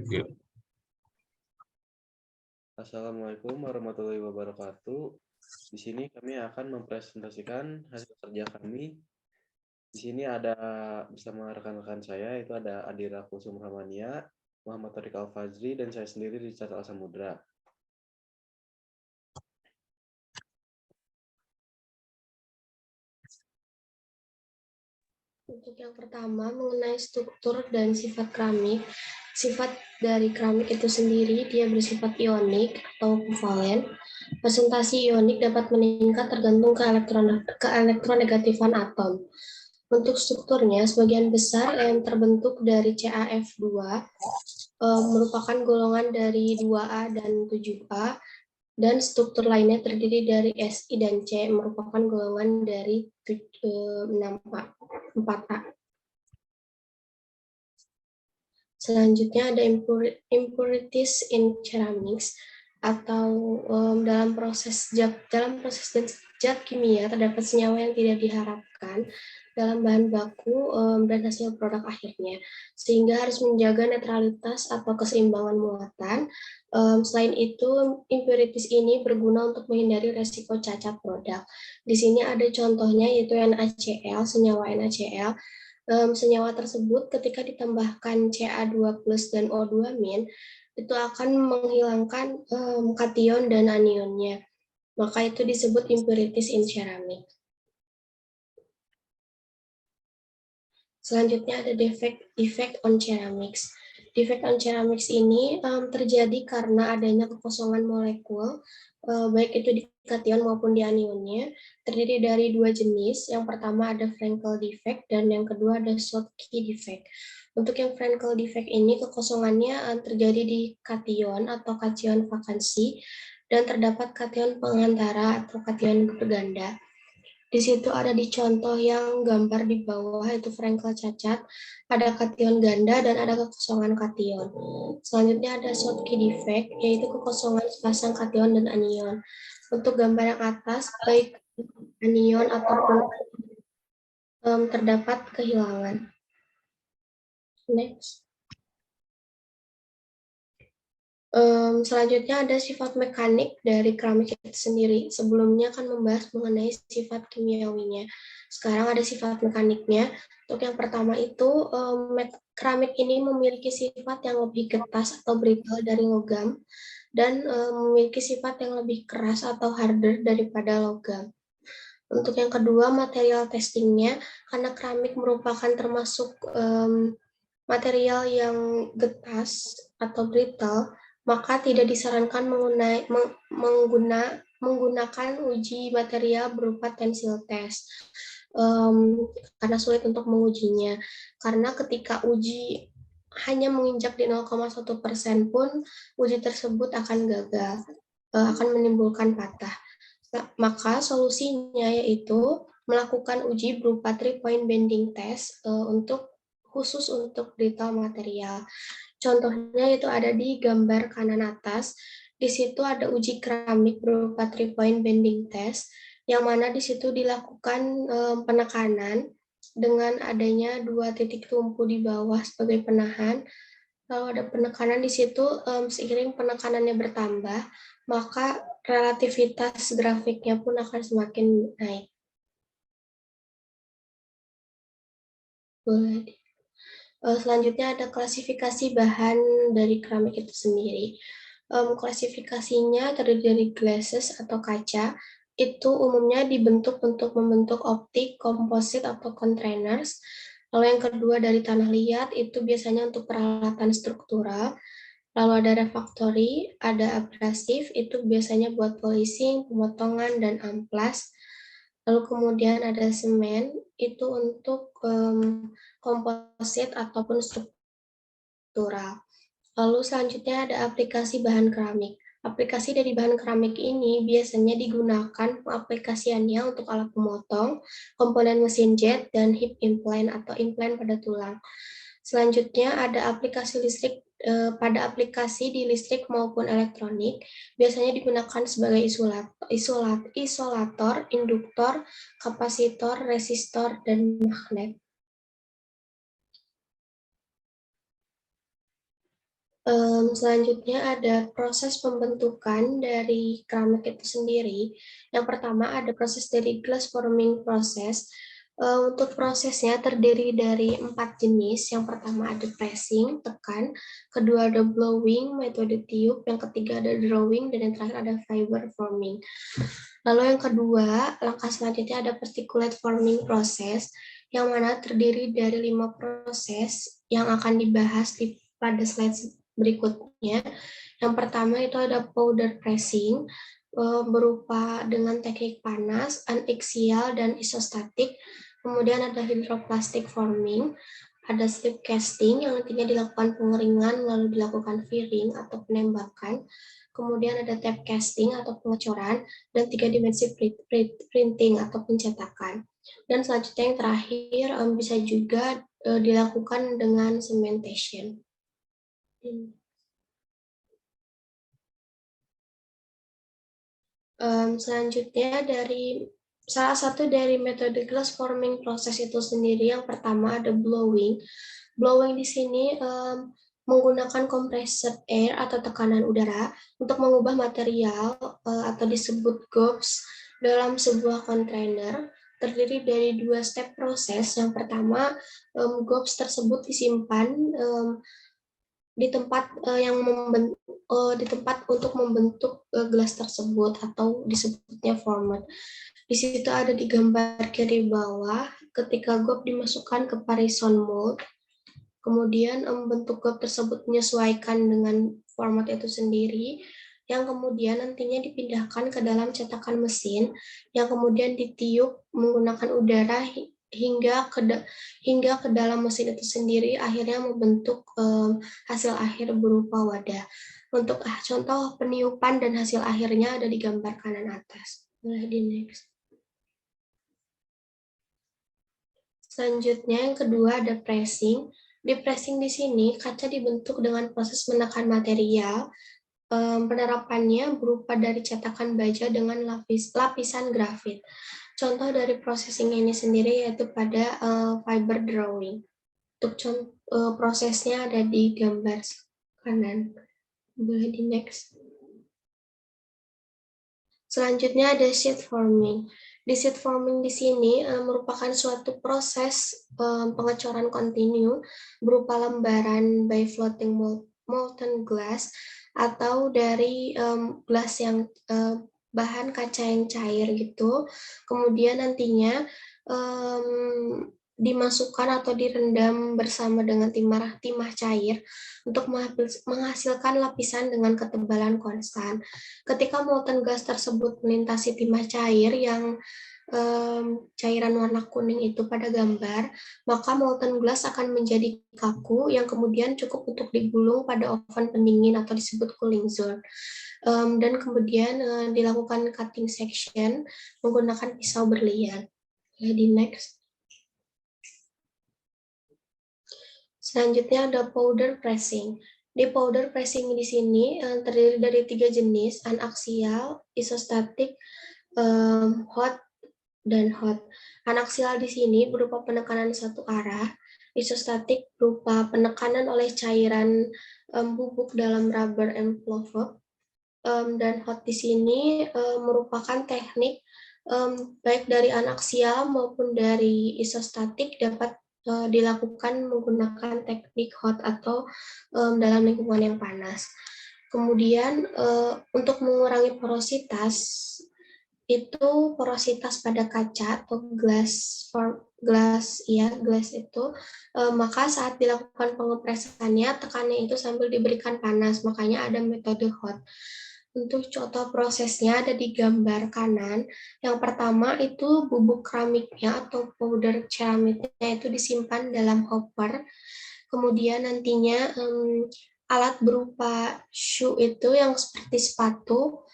Thank you. Assalamualaikum warahmatullahi wabarakatuh. Di sini kami akan mempresentasikan hasil kerja kami. Di sini ada bersama rekan-rekan saya, itu ada Adira Kusum Hamania, Muhammad Tariq Al-Fazri, dan saya sendiri Richard Al-Samudra. Untuk yang pertama, mengenai struktur dan sifat keramik. Sifat dari keramik itu sendiri, dia bersifat ionik atau kovalen. Presentasi ionik dapat meningkat tergantung ke elektronegatifan atom. Untuk strukturnya, sebagian besar yang terbentuk dari CaF2 merupakan golongan dari 2A dan 7A, dan struktur lainnya terdiri dari Si dan C merupakan golongan dari 4A. Selanjutnya ada impurities in ceramics, atau dalam proses zat kimia terdapat senyawa yang tidak diharapkan dalam bahan baku dan hasil produk akhirnya, sehingga harus menjaga netralitas atau keseimbangan muatan. Selain itu, impurities ini berguna untuk menghindari resiko cacat produk. Di sini ada contohnya, yaitu NaCl, senyawa NaCl. Senyawa tersebut ketika ditambahkan Ca2+ dan O2-, itu akan menghilangkan kation dan anionnya. Maka itu disebut impurities in ceramic. Selanjutnya ada defect on ceramics. Defect on ceramics ini terjadi karena adanya kekosongan molekul, baik itu di kation maupun di anionnya, terdiri dari dua jenis. Yang pertama ada Frankel defect dan yang kedua ada Schottky defect. Untuk yang Frankel defect ini kekosongannya terjadi di kation atau kation vakansi, dan terdapat kation pengantara atau kation berganda. Di situ ada di contoh yang gambar di bawah, itu Frankel cacat, ada kation ganda dan ada kekosongan kation. Selanjutnya ada Schottky defect, yaitu kekosongan sepasang kation dan anion. Untuk gambar yang atas, baik anion ataupun terdapat kehilangan. Next. Selanjutnya ada sifat mekanik dari keramik itu sendiri. Sebelumnya kan membahas mengenai sifat kimiawinya. Sekarang ada sifat mekaniknya. Untuk yang pertama itu, keramik ini memiliki sifat yang lebih getas atau brittle dari logam, dan memiliki sifat yang lebih keras atau harder daripada logam. Untuk yang kedua, material testingnya, karena keramik merupakan termasuk material yang getas atau brittle, maka tidak disarankan menggunakan uji material berupa tensile test, karena sulit untuk mengujinya. Karena ketika uji hanya menginjak di 0,1% pun, uji tersebut akan gagal, akan menimbulkan patah. Maka solusinya yaitu melakukan uji berupa 3-point bending test khusus untuk brittle material. Contohnya itu ada di gambar kanan atas. Di situ ada uji keramik berupa 3-point bending test, yang mana di situ dilakukan penekanan dengan adanya 2 titik tumpu di bawah sebagai penahan. Kalau ada penekanan di situ, seiring penekanannya bertambah, maka relativitas grafiknya pun akan semakin naik. Boleh. Selanjutnya ada klasifikasi bahan dari keramik itu sendiri. Klasifikasinya terdiri dari glasses atau kaca, itu umumnya dibentuk untuk membentuk optik, komposit, atau containers. Lalu yang kedua dari tanah liat, itu biasanya untuk peralatan struktural. Lalu ada refractory, ada abrasif, itu biasanya buat polishing, pemotongan, dan amplas. Lalu kemudian ada semen, itu untuk komposit ataupun struktural. Lalu selanjutnya ada aplikasi bahan keramik. Aplikasi dari bahan keramik ini biasanya digunakan aplikasiannya untuk alat pemotong, komponen mesin jet, dan hip implant atau implant pada tulang. Selanjutnya ada aplikasi listrik. Pada aplikasi di listrik maupun elektronik, biasanya digunakan sebagai isolator, induktor, kapasitor, resistor, dan magnet. Selanjutnya ada proses pembentukan dari keramik itu sendiri. Yang pertama ada proses dari glass forming process. Untuk prosesnya terdiri dari 4 jenis. Yang pertama ada pressing, tekan, kedua ada blowing, metode tiup, yang ketiga ada drawing, dan yang terakhir ada fiber forming. Lalu yang kedua, langkah selanjutnya ada particulate forming process, yang mana terdiri dari 5 proses yang akan dibahas pada slide berikutnya. Yang pertama itu ada powder pressing, berupa dengan teknik panas, anaxial, dan isostatik. Kemudian ada hydroplastic forming, ada slip casting yang nantinya dilakukan pengeringan lalu dilakukan viring atau penembakan. Kemudian ada tape casting atau pengecoran, dan 3 dimensi printing atau pencetakan. Dan selanjutnya yang terakhir bisa juga dilakukan dengan cementation. Selanjutnya dari salah satu dari metode glass forming proses itu sendiri, yang pertama ada blowing. Blowing di sini menggunakan compressed air atau tekanan udara untuk mengubah material atau disebut gobs dalam sebuah kontainer. Terdiri dari 2 step proses. Yang pertama, gobs tersebut disimpan di tempat di tempat untuk membentuk gelas tersebut atau disebutnya format. Di situ ada di gambar kiri bawah, ketika gob dimasukkan ke Parison mold, kemudian bentuk gob tersebut menyesuaikan dengan format itu sendiri, yang kemudian nantinya dipindahkan ke dalam cetakan mesin, yang kemudian ditiup menggunakan udara hingga ke dalam mesin itu sendiri, akhirnya membentuk hasil akhir berupa wadah. Untuk contoh peniupan dan hasil akhirnya ada di gambar kanan atas. Boleh di next. Selanjutnya yang kedua ada pressing. Di pressing di sini kaca dibentuk dengan proses menekan material. Penerapannya berupa dari cetakan baja dengan lapisan grafit. Contoh dari processing ini sendiri yaitu pada fiber drawing. Untuk prosesnya ada di gambar kanan. Boleh di next. Selanjutnya ada sheet forming. Di sheet forming di sini merupakan suatu proses pengecoran kontinu berupa lembaran by floating molten glass atau dari gelas yang bahan kaca yang cair gitu. Kemudian nantinya dimasukkan atau direndam bersama dengan timah cair untuk menghasilkan lapisan dengan ketebalan konstan. Ketika molten gas tersebut melintasi timah cair yang cairan warna kuning itu pada gambar, maka molten glass akan menjadi kaku yang kemudian cukup untuk digulung pada oven pendingin atau disebut cooling zone. Dan kemudian dilakukan cutting section menggunakan pisau berlian. Di next. Selanjutnya ada powder pressing. Di powder pressing di sini terdiri dari 3 jenis, anaxial, isostatik, hot, dan hot. Anaxial di sini berupa penekanan satu arah, isostatik berupa penekanan oleh cairan bubuk dalam rubber envelope, dan hot di sini merupakan teknik baik dari anaxial maupun dari isostatik dapat dilakukan menggunakan teknik hot atau dalam lingkungan yang panas. Kemudian untuk mengurangi porositas, itu porositas pada kaca atau glass itu, maka saat dilakukan pengepresannya tekannya itu sambil diberikan panas, makanya ada metode hot. Untuk contoh prosesnya ada di gambar kanan. Yang pertama itu bubuk keramiknya atau powder ceramiknya itu disimpan dalam hopper. Kemudian nantinya alat berupa shoe itu yang seperti sepatu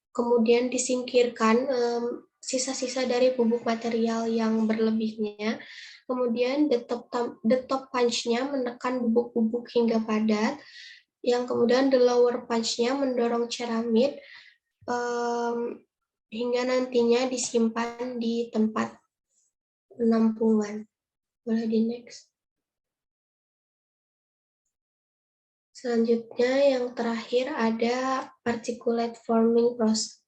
kemudian disingkirkan sisa-sisa dari bubuk material yang berlebihnya. Kemudian the top punch-nya menekan bubuk-bubuk hingga padat, yang kemudian the lower punch-nya mendorong ceramid hingga nantinya disimpan di tempat penampungan. Boleh di next. Selanjutnya yang terakhir ada particulate forming process.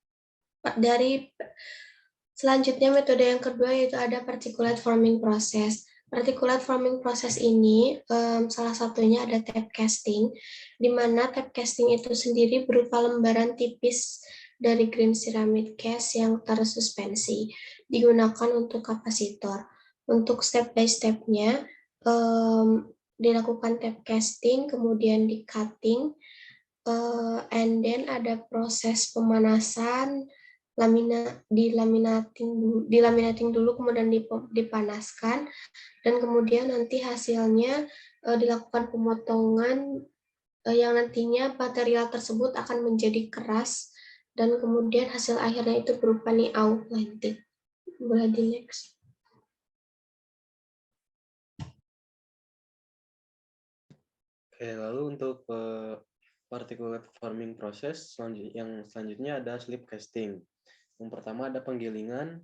Selanjutnya metode yang kedua yaitu ada particulate forming process. Particulate forming process ini salah satunya ada tape casting, di mana tape casting itu sendiri berupa lembaran tipis dari green ceramic case yang tersuspensi, digunakan untuk kapasitor. Untuk step by step-nya, dilakukan tape casting, kemudian di cutting, and then ada proses pemanasan, dilaminating dulu, kemudian dipanaskan, dan kemudian nanti hasilnya dilakukan pemotongan yang nantinya material tersebut akan menjadi keras, dan kemudian hasil akhirnya itu berupa niau planting. Boleh di next. Oke, lalu untuk particulate forming process yang selanjutnya ada slip casting. Yang pertama ada penggilingan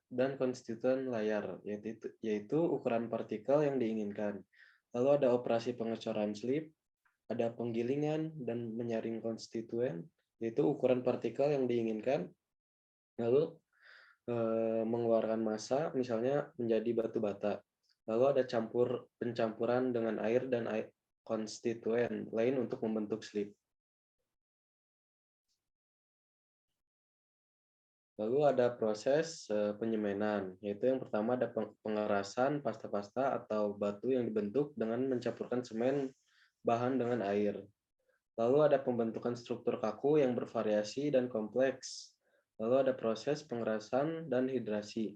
dan konstituen layar, yaitu ukuran partikel yang diinginkan. Lalu ada operasi pengecoran slip, ada penggilingan dan menyaring konstituen, yaitu ukuran partikel yang diinginkan. Lalu mengeluarkan massa, misalnya menjadi batu bata. Lalu ada pencampuran dengan air dan konstituen lain untuk membentuk slip. Lalu ada proses penyemenan, yaitu yang pertama ada pengerasan pasta-pasta atau batu yang dibentuk dengan mencampurkan semen bahan dengan air. Lalu ada pembentukan struktur kaku yang bervariasi dan kompleks. Lalu ada proses pengerasan dan hidrasi.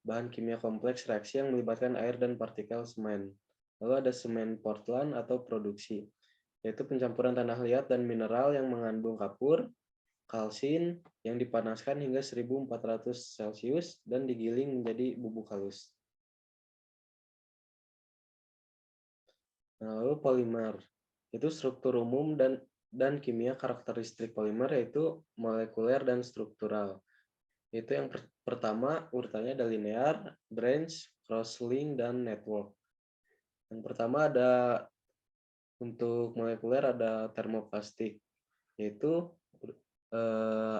Bahan kimia kompleks reaksi yang melibatkan air dan partikel semen. Lalu ada semen Portland atau produksi, yaitu pencampuran tanah liat dan mineral yang mengandung kapur, kalsin yang dipanaskan hingga 1400 Celcius dan digiling menjadi bubuk halus. Lalu polimer, itu struktur umum dan kimia karakteristik polimer yaitu molekuler dan struktural. Itu yang pertama urutannya ada linear, branch, crosslink, dan network. Yang pertama ada untuk molekuler ada termoplastik, yaitu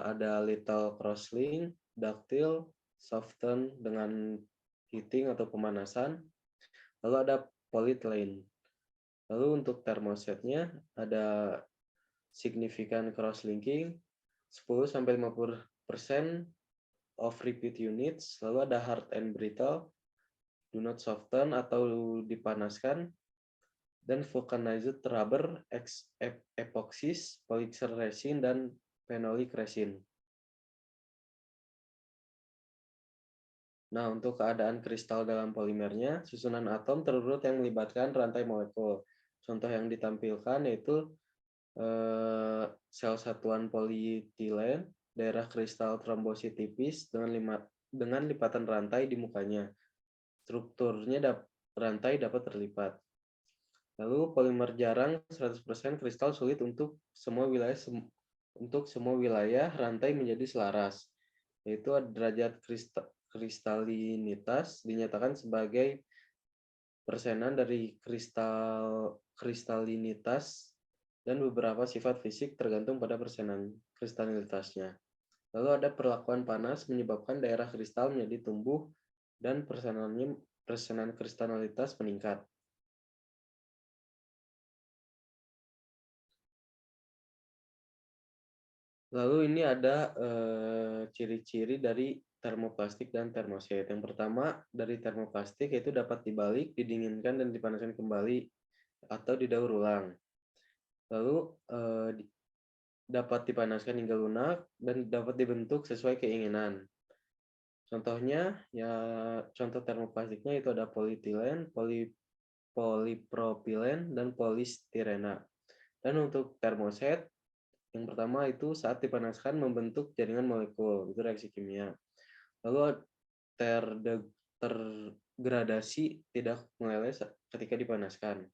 ada little crosslink, ductile, soften dengan heating atau pemanasan. Lalu ada polyethylene. Lalu untuk termosetnya ada significant crosslinking 10-50% of repeat units. Lalu ada hard and brittle, do not soften atau dipanaskan, dan vulcanized rubber, epoxis, polyester resin, dan phenolic resin. Nah, untuk keadaan kristal dalam polimernya, susunan atom terurut yang melibatkan rantai molekul. Contoh yang ditampilkan yaitu sel satuan polietilen, daerah kristal trombosit tipis dengan lipatan rantai di mukanya. Strukturnya rantai dapat terlipat. Lalu polimer jarang 100% kristal sulit untuk semua wilayah rantai menjadi selaras, yaitu derajat kristalinitas dinyatakan sebagai persenan dari kristalinitas dan beberapa sifat fisik tergantung pada persenan kristalinitasnya. Lalu ada perlakuan panas menyebabkan daerah kristal menjadi tumbuh dan persenan kristalinitas meningkat. Lalu ini ada ciri-ciri dari termoplastik dan termoset. Yang pertama dari termoplastik yaitu dapat dibalik, didinginkan, dan dipanaskan kembali atau didaur ulang. Lalu dapat dipanaskan hingga lunak dan dapat dibentuk sesuai keinginan. Contohnya, contoh termoplastiknya itu ada polietilen, polipropilen, dan polistirena. Dan untuk termoset, yang pertama itu saat dipanaskan membentuk jaringan molekul, itu reaksi kimia. Lalu terdegradasi tidak meleleh ketika dipanaskan.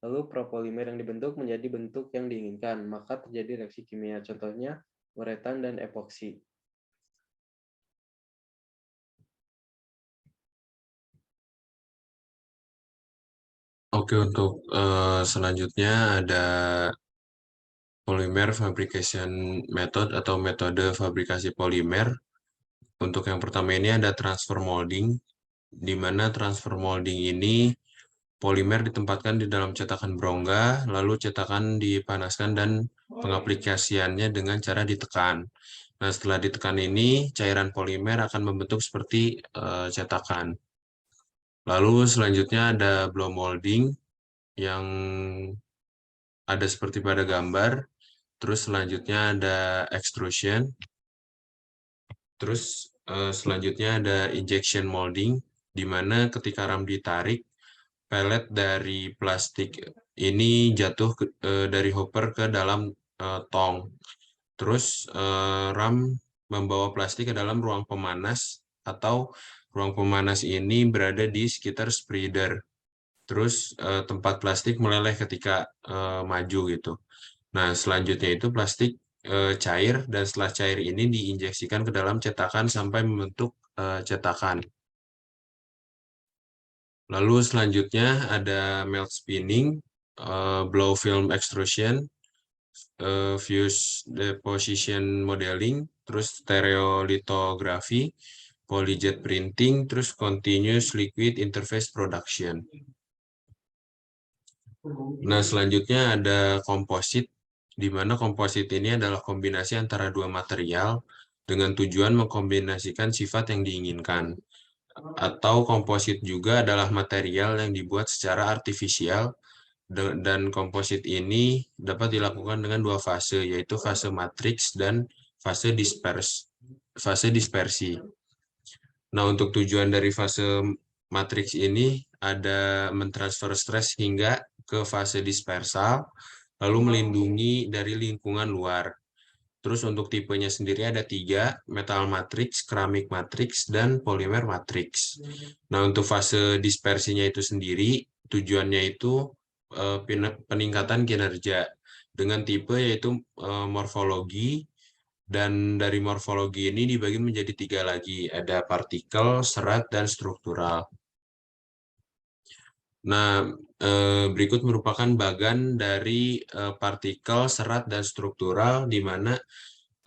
Lalu propolimer yang dibentuk menjadi bentuk yang diinginkan, maka terjadi reaksi kimia. Contohnya uretan dan epoksi. Oke, untuk selanjutnya ada polymer fabrication method atau metode fabrikasi polimer. Untuk yang pertama ini ada transfer molding, di mana transfer molding ini polimer ditempatkan di dalam cetakan berongga, lalu cetakan dipanaskan dan pengaplikasiannya dengan cara ditekan. Nah, setelah ditekan ini, cairan polimer akan membentuk seperti cetakan. Lalu selanjutnya ada blow molding yang ada seperti pada gambar. Terus selanjutnya ada extrusion. Terus selanjutnya ada injection molding, di mana ketika ram ditarik, pelet dari plastik ini jatuh dari hopper ke dalam tong. Terus ram membawa plastik ke dalam ruang pemanas, atau ruang pemanas ini berada di sekitar spreader. Terus tempat plastik meleleh ketika maju gitu. Nah, selanjutnya itu plastik cair, dan setelah cair ini diinjeksikan ke dalam cetakan sampai membentuk cetakan. Lalu selanjutnya ada melt spinning, blow film extrusion, fuse deposition modeling, terus stereolithography, polyjet printing, terus continuous liquid interface production. Nah, selanjutnya ada komposit, di mana komposit ini adalah kombinasi antara dua material dengan tujuan mengkombinasikan sifat yang diinginkan. Atau komposit juga adalah material yang dibuat secara artifisial, dan komposit ini dapat dilakukan dengan dua fase, yaitu fase matriks dan fase dispersi. Nah, untuk tujuan dari fase matriks ini ada mentransfer stres hingga ke fase dispersal, lalu melindungi dari lingkungan luar. Terus untuk tipenya sendiri ada 3, metal matrix, keramik matrix, dan polimer matrix. Nah, untuk fase dispersinya itu sendiri, tujuannya itu peningkatan kinerja dengan tipe yaitu morfologi, dan dari morfologi ini dibagi menjadi 3 lagi, ada partikel, serat, dan struktural. Nah, berikut merupakan bagan dari partikel, serat, dan struktural, di mana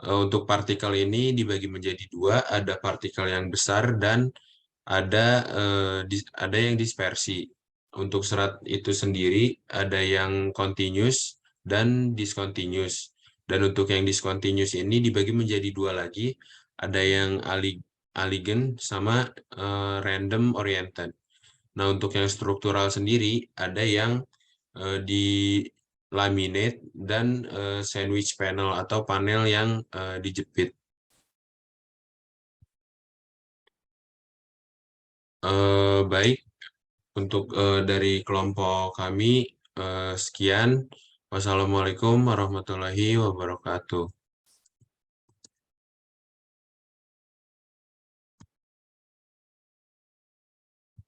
untuk partikel ini dibagi menjadi 2, ada partikel yang besar dan ada yang dispersi. Untuk serat itu sendiri ada yang continuous dan discontinuous. Dan untuk yang discontinuous ini dibagi menjadi 2 lagi, ada yang aligned sama random oriented. Nah, untuk yang struktural sendiri ada yang di laminate dan sandwich panel atau panel yang dijepit. Baik, untuk dari kelompok kami sekian. Wassalamualaikum warahmatullahi wabarakatuh.